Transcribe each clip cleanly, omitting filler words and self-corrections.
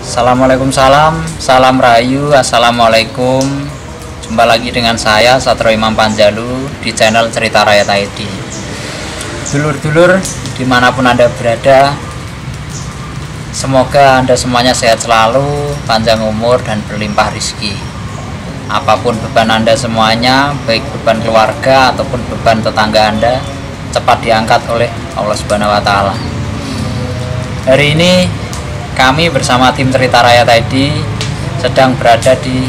Assalamualaikum, salam rayu, assalamualaikum. Jumpa lagi dengan saya Satrio Imam Panjalu di channel Cerita Rakyat ID. Dulur-dulur dimanapun Anda berada, semoga Anda semuanya sehat selalu, panjang umur dan berlimpah rezeki. Apapun beban Anda semuanya, baik beban keluarga ataupun beban tetangga Anda, cepat diangkat oleh Allah Subhanahu wa Ta'ala. Hari ini kami bersama tim Cerita Rakyat ID sedang berada di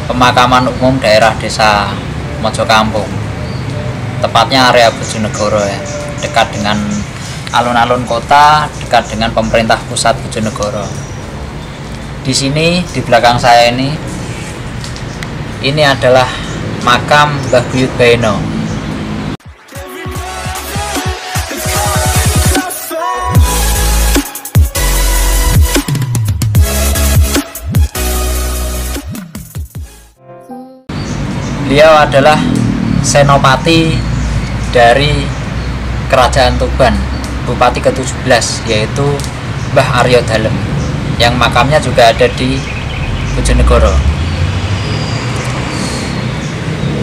pemakaman umum daerah desa Mojokampung, tepatnya area Bojonegoro ya, dekat dengan alun-alun kota, dekat dengan pemerintah pusat Bojonegoro. Di sini di belakang saya ini adalah makam Mbah Buyut Baeno. Beliau adalah senopati dari Kerajaan Tuban, Bupati ke-17, yaitu Mbah Aryo Dalem, yang makamnya juga ada di Bojonegoro.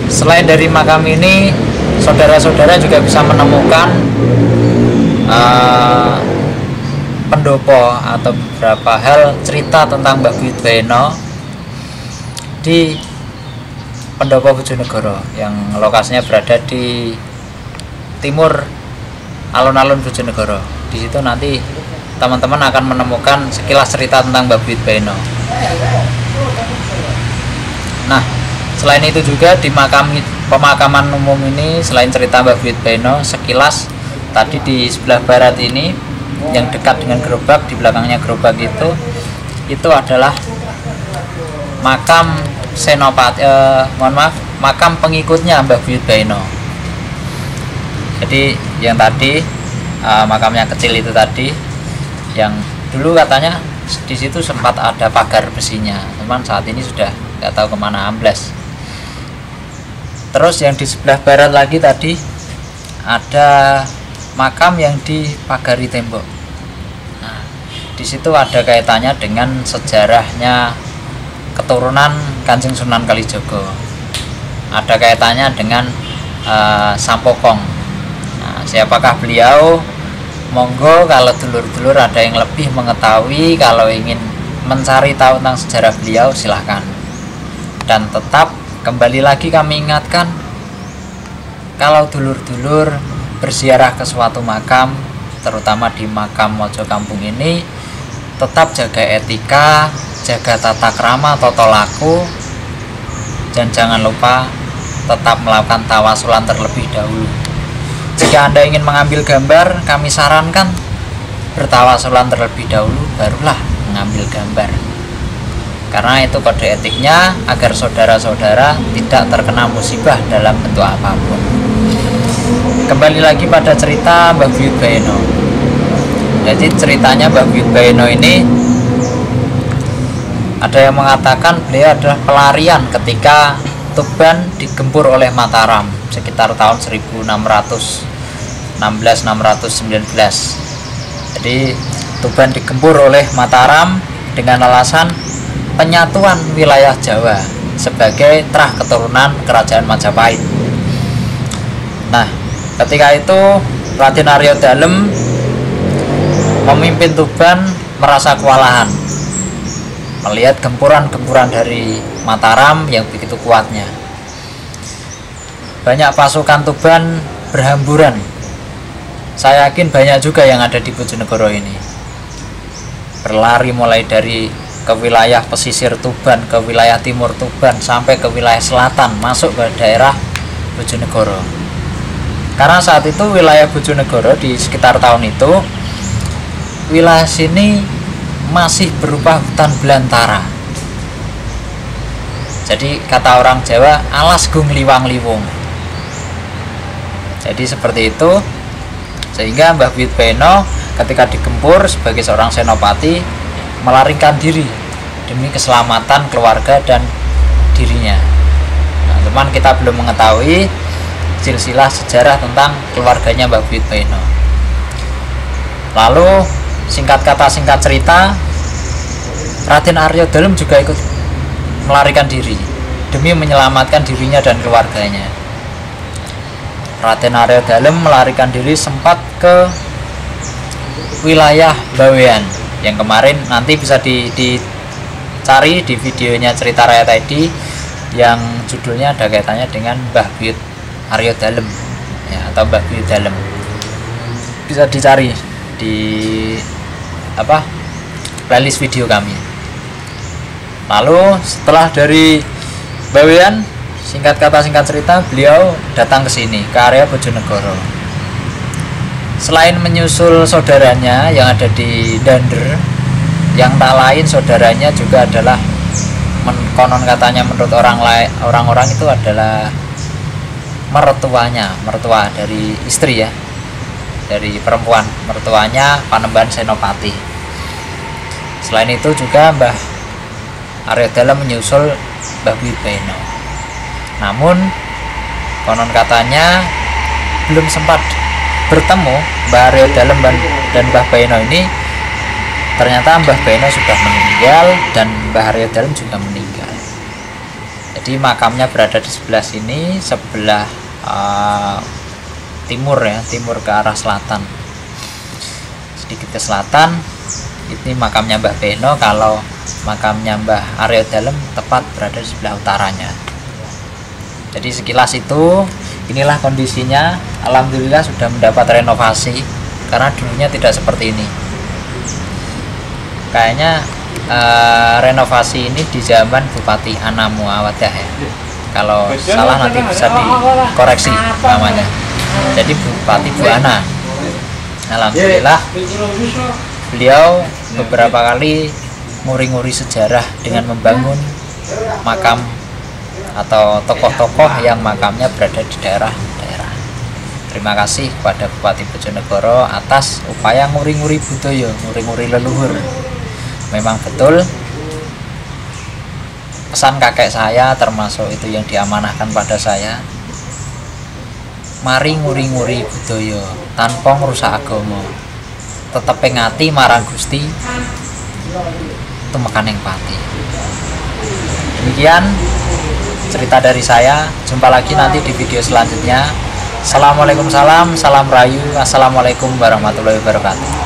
Selain dari makam ini, saudara-saudara juga bisa menemukan pendopo atau beberapa hal cerita tentang Mbah Buyut Baeno di Pendopo Bojonegoro, yang lokasinya berada di timur alun-alun Bojonegoro. Di situ nanti teman-teman akan menemukan sekilas cerita tentang Mbah Buyut Baeno. Nah, selain itu juga di pemakaman umum ini, selain cerita Mbah Buyut Baeno, sekilas tadi di sebelah barat ini yang dekat dengan gerobak, di belakangnya gerobak itu adalah makam senopati, makam pengikutnya Mbah Buyut Baeno. Jadi yang tadi makamnya kecil itu tadi, yang dulu katanya di situ sempat ada pagar besinya, cuman saat ini sudah nggak tahu kemana, amblas. Terus yang di sebelah barat lagi tadi ada makam yang dipagari tembok. Nah, di situ ada kaitannya dengan sejarahnya keturunan Kanjeng Sunan Kalijogo, ada kaitannya dengan Sampokong. Nah, siapakah beliau? Monggo kalau dulur-dulur ada yang lebih mengetahui, kalau ingin mencari tahu tentang sejarah beliau, silahkan. Dan tetap kembali lagi kami ingatkan, kalau dulur-dulur berziarah ke suatu makam, terutama di makam Mojokampung ini, tetap jaga etika, jaga tata krama, tata laku, dan jangan lupa tetap melakukan tawasulan terlebih dahulu. Jika Anda ingin mengambil gambar, kami sarankan bertawasulan terlebih dahulu, barulah mengambil gambar, karena itu kode etiknya agar saudara-saudara tidak terkena musibah dalam bentuk apapun. Kembali lagi pada cerita Mbah Buyut Baeno. Jadi ceritanya Mbah Buyut Baeno ini, ada yang mengatakan beliau adalah pelarian ketika Tuban digempur oleh Mataram sekitar tahun 1616-619. Jadi Tuban digempur oleh Mataram dengan alasan penyatuan wilayah Jawa sebagai terah keturunan Kerajaan Majapahit. Nah, ketika itu Raden Aryo Dalem pemimpin Tuban merasa kewalahan melihat gempuran-gempuran dari Mataram yang begitu kuatnya. Banyak pasukan Tuban berhamburan. Saya yakin banyak juga yang ada di Bojonegoro ini, berlari mulai dari ke wilayah pesisir Tuban, ke wilayah timur Tuban, sampai ke wilayah selatan, masuk ke daerah Bojonegoro. Karena saat itu wilayah Bojonegoro di sekitar tahun itu, wilayah sini masih berupa hutan belantara. Jadi kata orang Jawa, alas gung liwang liwung. Jadi seperti itu, sehingga Mbah Buyut Baeno ketika digempur sebagai seorang senopati melarikan diri demi keselamatan keluarga dan dirinya. Nah, teman, kita belum mengetahui silsilah sejarah tentang keluarganya Mbah Buyut Baeno. Lalu singkat kata singkat cerita, Raden Arya Dalem juga ikut melarikan diri demi menyelamatkan dirinya dan keluarganya. Raden Arya Dalem melarikan diri sempat ke wilayah Bawean yang kemarin nanti bisa dicari di videonya Cerita Rakyat ID yang judulnya ada kaitannya dengan Mbah Buyut Arya Dalem ya, atau Mbah Buyut Dalem. Bisa dicari di playlist video kami. Lalu setelah dari Bawean, singkat kata singkat cerita, beliau datang ke sini ke area Bojonegoro. Selain menyusul saudaranya yang ada di Dander, yang tak lain saudaranya juga adalah konon katanya menurut orang-orang itu adalah mertua dari istri ya, dari perempuan, mertuanya Panembahan Senopati. Selain itu juga Mbah Arya Dalem menyusul Mbah Buyut Beno. Namun konon katanya belum sempat bertemu Mbah Arya Dalem dan Mbah Beno ini. Ternyata Mbah Beno sudah meninggal dan Mbah Arya Dalem juga meninggal. Jadi makamnya berada di sebelah sini, sebelah timur ya, timur ke arah selatan, sedikit ke selatan. Ini makamnya Mbah Beno. Kalau makamnya Mbah Arya Dalem tepat berada di sebelah utaranya. Jadi sekilas itu, inilah kondisinya. Alhamdulillah sudah mendapat renovasi, karena dulunya tidak seperti ini. Kayaknya renovasi ini di zaman Bupati Ana Muawadah ya. Kalau salah nanti bisa dikoreksi namanya. Jadi Bupati Bu Ana. Alhamdulillah beliau beberapa kali nguri-nguri sejarah dengan membangun makam atau tokoh-tokoh yang makamnya berada di daerah-daerah. Terima kasih kepada Bupati Bojonegoro atas upaya nguri-nguri budaya, nguri-nguri leluhur. Memang betul pesan kakek saya, termasuk itu yang diamanahkan pada saya, mari nguri-nguri budaya tanpa merusak agama, tetep pengati marang Gusti tumekan yang pati. Demikian cerita dari saya. Jumpa lagi nanti di video selanjutnya. Assalamualaikum, salam rayu. Assalamualaikum warahmatullahi wabarakatuh.